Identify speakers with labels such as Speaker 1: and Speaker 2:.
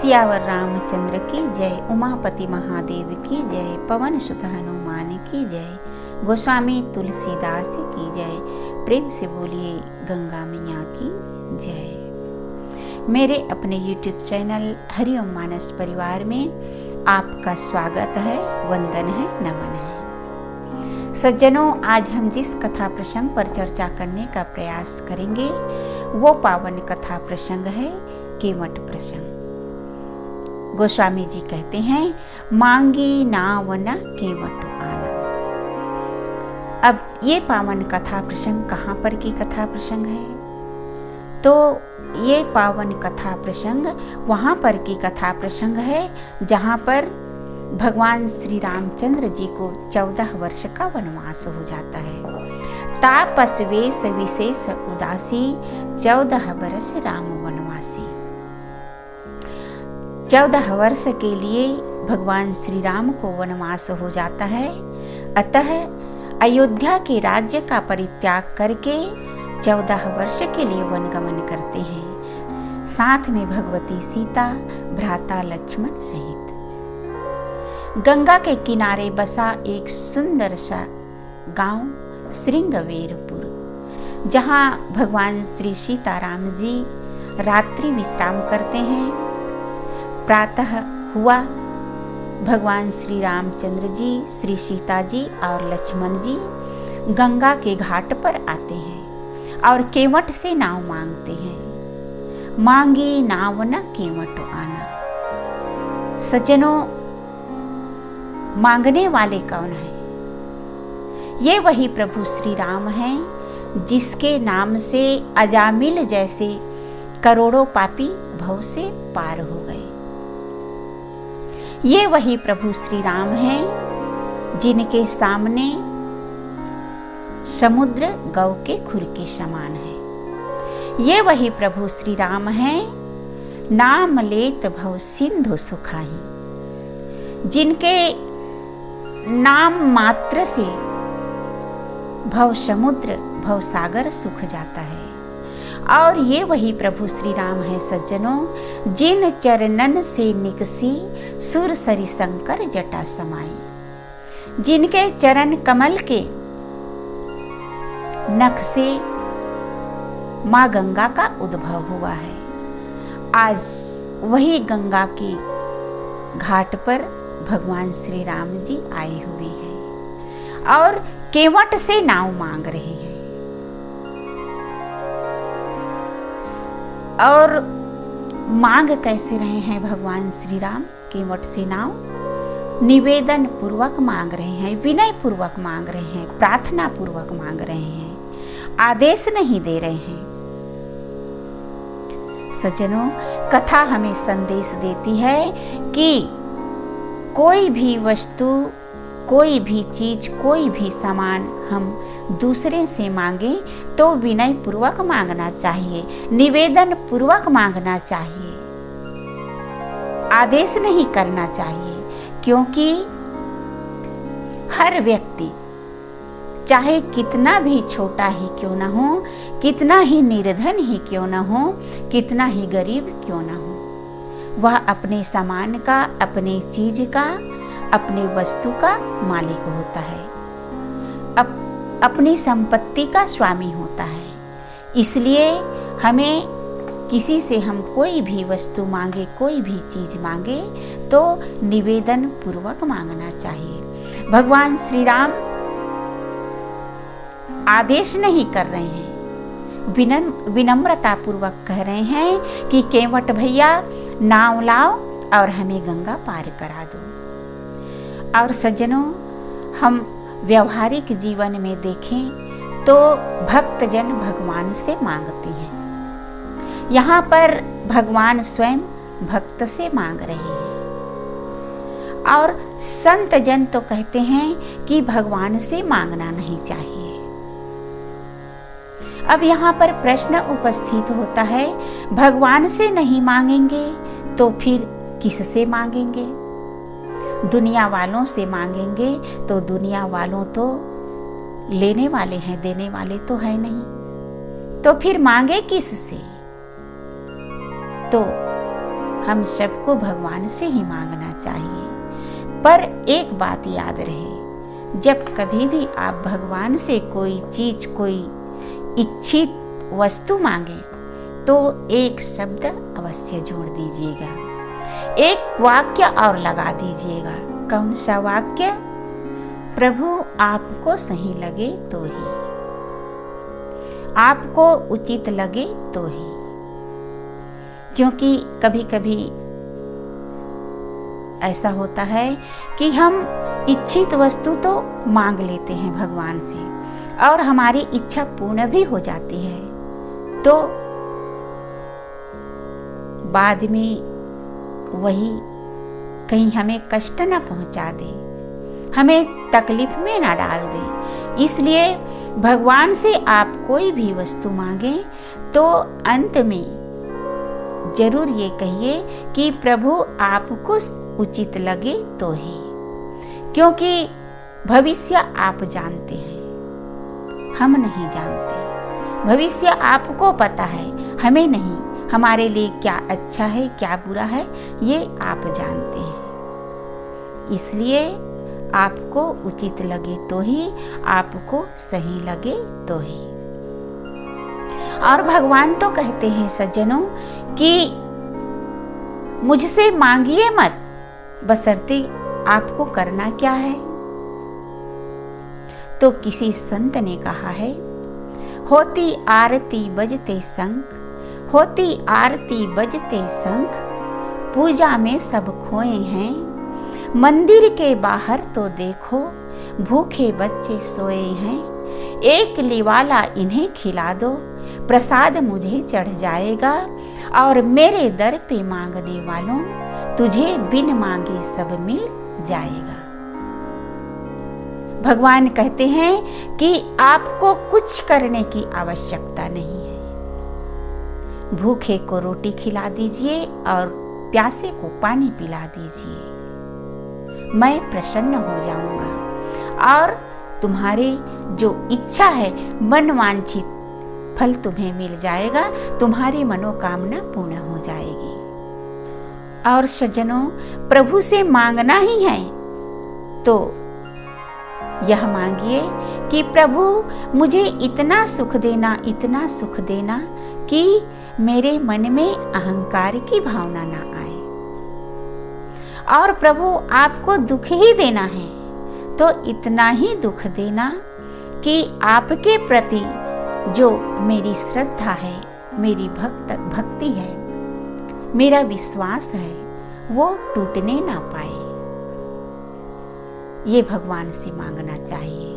Speaker 1: सियावर रामचंद्र की जय, उमापति महादेव की जय, पवन सुत हनुमान की जय, गोस्वामी तुलसीदास की जय। प्रेम से बोलिए गंगा मैया की जय। मेरे अपने YouTube चैनल हरिओम मानस परिवार में आपका स्वागत है, वंदन है, नमन है। सज्जनों, आज हम जिस कथा प्रसंग पर चर्चा करने का प्रयास करेंगे वो पावन कथा प्रसंग है केवट प्रसंग। गोस्वामी जी कहते हैं, मांगी नाव न केवट आना। अब ये पावन कथा प्रसंग कहाँ पर की कथा प्रसंग है? तो ये पावन कथा प्रसंग वहाँ पर की कथा प्रसंग है जहाँ पर भगवान श्री रामचंद्र जी को 14 वर्ष का वनवास हो जाता है। तापस वेश विशेष उदासी, 14 वर्ष राम वनवासी। 14 वर्ष के लिए भगवान श्री राम को वनवास हो जाता है। अतः अयोध्या के राज्य का परित्याग करके 14 वर्ष के लिए वनगमन करते हैं, साथ में भगवती सीता, भ्राता लक्ष्मण सहित। गंगा के किनारे बसा एक सुंदर सा गांव श्रृंगवेरपुर, जहां भगवान श्री सीताराम जी रात्रि विश्राम करते हैं। प्रातः हुआ, भगवान श्री रामचंद्र जी, श्री सीता जी और लक्ष्मण जी गंगा के घाट पर आते हैं और केवट से नाव मांगते हैं। मांगी नाव न केवट आना। सज्जनों, मांगने वाले कौन है? ये वही प्रभु श्री राम हैं जिसके नाम से अजामिल जैसे करोड़ों पापी भव से पार हो गए। ये वही प्रभु श्री राम हैं जिनके सामने समुद्र गौ के खुर के समान है। ये वही प्रभु श्री राम हैं, नाम लेत भव सिंधु सुखाही, जिनके नाम मात्र से भव समुद्र, भव सागर सूख जाता है। और ये वही प्रभु श्री राम है सज्जनों, जिन चरणन से निकसी सुर सरि शंकर जटा समाई, जिनके चरण कमल के नख से माँ गंगा का उद्भव हुआ है। आज वही गंगा के घाट पर भगवान श्री राम जी आए हुए हैं और केवट से नाव मांग रहे हैं। और मांग कैसे रहे हैं भगवान श्री राम केवट से नाव? निवेदन पूर्वक मांग रहे हैं, विनय पूर्वक मांग रहे हैं, प्रार्थना पूर्वक मांग रहे हैं, आदेश नहीं दे रहे हैं। सज्जनों, कथा हमें संदेश देती है कि कोई भी वस्तु, कोई भी चीज, कोई भी सामान हम दूसरे से मांगे तो विनय पूर्वक मांगना चाहिए, निवेदन पूर्वक मांगना चाहिए, आदेश नहीं करना चाहिए। क्योंकि हर व्यक्ति चाहे कितना भी छोटा ही क्यों ना हो, कितना ही निर्धन ही क्यों ना हो, कितना ही गरीब क्यों ना हो, वह अपने सामान का, अपने चीज का, अपने वस्तु का मालिक होता है, अपनी संपत्ति का स्वामी होता है। इसलिए हमें किसी से हम कोई भी वस्तु मांगे, कोई भी चीज मांगे तो निवेदन पूर्वक मांगना चाहिए। भगवान श्री राम आदेश नहीं कर रहे हैं, विनम्रता पूर्वक कह रहे हैं कि केवट भैया नाव लाओ और हमें गंगा पार करा दो। और सज्जनों, हम व्यवहारिक जीवन में देखें तो भक्तजन भगवान से मांगते हैं। यहाँ पर भगवान स्वयं भक्त से मांग रहे हैं और संत जन तो कहते हैं कि भगवान से मांगना नहीं चाहिए। अब यहाँ पर प्रश्न उपस्थित होता है, भगवान से नहीं मांगेंगे तो फिर किससे मांगेंगे? दुनिया वालों से मांगेंगे तो दुनिया वालों तो लेने वाले हैं, देने वाले तो है नहीं, तो फिर मांगे किससे? तो हम सबको भगवान से ही मांगना चाहिए। पर एक बात याद रहे, जब कभी भी आप भगवान से कोई चीज, कोई इच्छित वस्तु मांगे तो एक शब्द अवश्य जोड़ दीजिएगा, एक वाक्य और लगा दीजिएगा। कौन सा वाक्य? प्रभु आपको सही लगे तो ही, आपको उचित लगे तो ही। क्योंकि कभी कभी ऐसा होता है कि हम इच्छित वस्तु तो मांग लेते हैं भगवान से और हमारी इच्छा पूर्ण भी हो जाती है, तो बाद में वही कहीं हमें कष्ट न पहुंचा दे, हमें तकलीफ में ना डाल दे। इसलिए भगवान से आप कोई भी वस्तु मांगे तो अंत में जरूर ये कहिए कि प्रभु आपको उचित लगे तो ही, क्योंकि भविष्य आप जानते हैं, हम नहीं जानते। भविष्य आपको पता है, हमें नहीं। हमारे लिए क्या अच्छा है, क्या बुरा है, ये आप जानते हैं। इसलिए आपको उचित लगे तो ही, आपको सही लगे तो ही। और भगवान तो कहते हैं सज्जनों कि मुझसे मांगिए मत, बशर्ते आपको करना क्या है। तो किसी संत ने कहा है, होती आरती बजते शंख, होती आरती बजते शंख, पूजा में सब खोए हैं। मंदिर के बाहर तो देखो भूखे बच्चे सोए हैं। एक लिवाला इन्हें खिला दो, प्रसाद मुझे चढ़ जाएगा। और मेरे दर पे मांगने वालों, तुझे बिन मांगे सब मिल जाएगा। भगवान कहते हैं कि आपको कुछ करने की आवश्यकता नहीं है। भूखे को रोटी खिला दीजिए और प्यासे को पानी पिला दीजिए, मैं प्रसन्न हो जाऊंगा और तुम्हारी जो इच्छा है, मन वांछित फल तुम्हें मिल जाएगा, तुम्हारी मनोकामना पूर्ण हो जाएगी। और सज्जनों, प्रभु से मांगना ही है तो यह मांगिए कि प्रभु मुझे इतना सुख देना, इतना सुख देना कि मेरे मन में अहंकार की भावना ना आए। और प्रभु आपको दुख ही देना है तो इतना ही दुख देना कि आपके प्रति जो मेरी श्रद्धा है, मेरी भक्ति है, मेरा विश्वास है, वो टूटने ना पाए। ये भगवान से मांगना चाहिए।